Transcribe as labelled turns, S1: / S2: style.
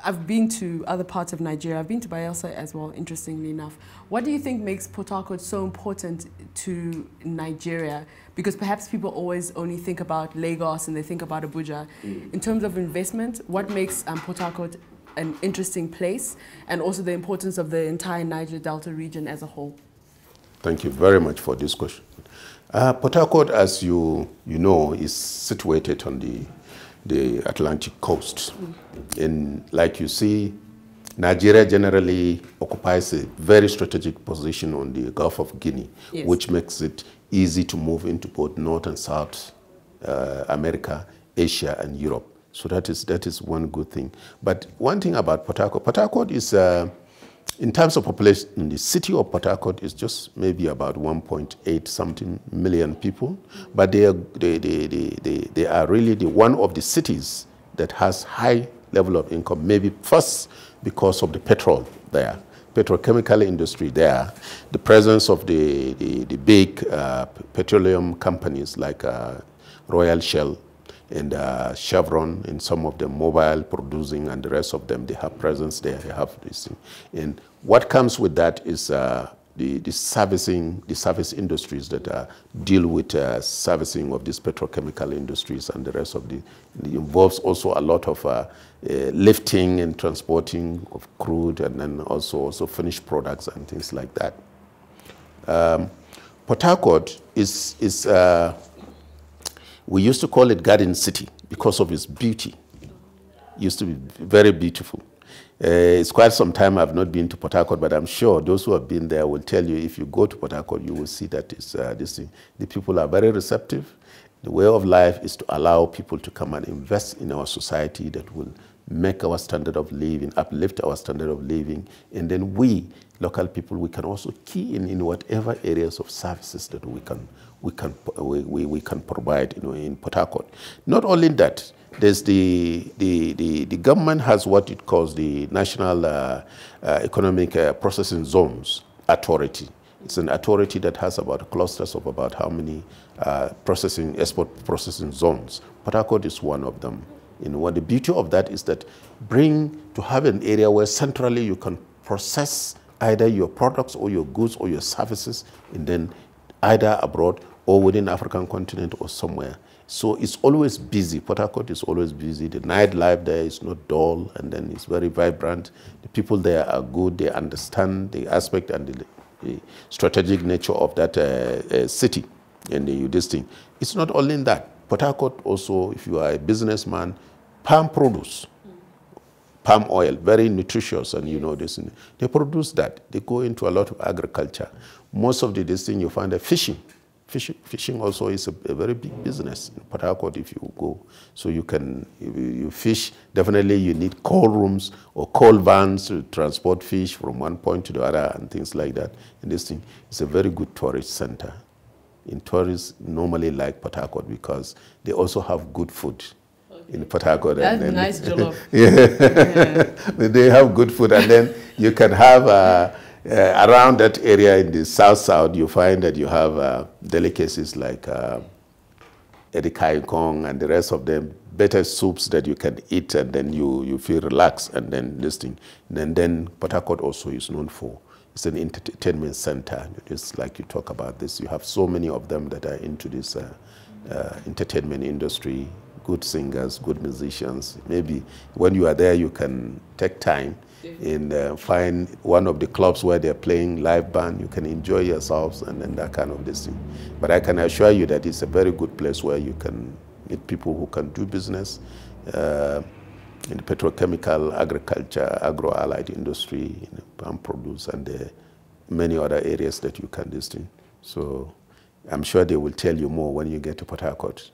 S1: I've been to other parts of Nigeria. I've been to Bayelsa as well, interestingly enough. What do you think makes Port Harcourt so important to Nigeria? Because perhaps people always only think about Lagos and they think about Abuja. In terms of investment, what makes Port Harcourt an interesting place, and also the importance of the entire Niger Delta region as a whole?
S2: Thank you very much for this question. Port Harcourt, as you know, is situated on the Atlantic coast. And like you see, Nigeria generally occupies a very strategic position on the Gulf of Guinea, yes, which makes it easy to move into both North and South America, Asia, and Europe. So that is one good thing. But one thing about Port Harcourt is, in terms of population, the city of Port Harcourt is just maybe about 1.8 something million people, but they are really one of the cities that has high level of income, maybe first because of the petrol there, petrochemical industry there, the presence of the big petroleum companies like Royal Shell and Chevron, and some of them mobile producing, and the rest of them, they have presence there, they have this thing. And what comes with that is the service industries that deal with servicing of these petrochemical industries, and the rest of it involves also a lot of lifting and transporting of crude, and then also finished products and things like that. Port Harcourt is we used to call it Garden City because of its beauty. It used to be very beautiful. It's quite some time I've not been to Port Harcourt, but I'm sure those who have been there will tell you, if you go to Port Harcourt, you will see that it's, this thing. The people are very receptive. The way of life is to allow people to come and invest in our society that will make our standard of living, uplift our standard of living, and then we, local people, we can also key in whatever areas of services that we can provide, in Port Harcourt. Not only that, there's the government has what it calls the National Economic Processing Zones Authority. It's an authority that has about clusters of about how many export processing zones. Port Harcourt is one of them. What the beauty of that is that to have an area where centrally you can process either your products or your goods or your services, and then either abroad or within the African continent or somewhere. So it's always busy. Port Harcourt is always busy. The nightlife there is not dull, and then it's very vibrant. The people there are good. They understand the aspect and the strategic nature of that city and this thing. It's not only in that. Port Harcourt also, if you are a businessman, palm produce, palm oil, very nutritious, and this. They produce that. They go into a lot of agriculture. Most of this thing you find fishing. Fishing also is a very big business in Port Harcourt if you go. So you fish, definitely you need coal rooms or coal vans to transport fish from one point to the other and things like that. And this thing is a very good tourist center. And tourists normally like Port Harcourt because they also have good food. Okay. In Port Harcourt.
S1: That's nice jollof.
S2: Yeah. They have good food, and then you can have around that area in the south, you find that you have delicacies like edikaikong and the rest of them, better soups that you can eat, and then you feel relaxed, and then this thing. And then Port Harcourt also is known for, it's an entertainment center. Just like you talk about this, you have so many of them that are into this entertainment industry, good singers, good musicians. Maybe when you are there, you can take time and find one of the clubs where they're playing live band. You can enjoy yourselves, and then that kind of this thing. But I can assure you that it's a very good place where you can meet people who can do business in the petrochemical, agriculture, agro-allied industry, palm produce, and many other areas that you can this thing. So I'm sure they will tell you more when you get to Port Harcourt.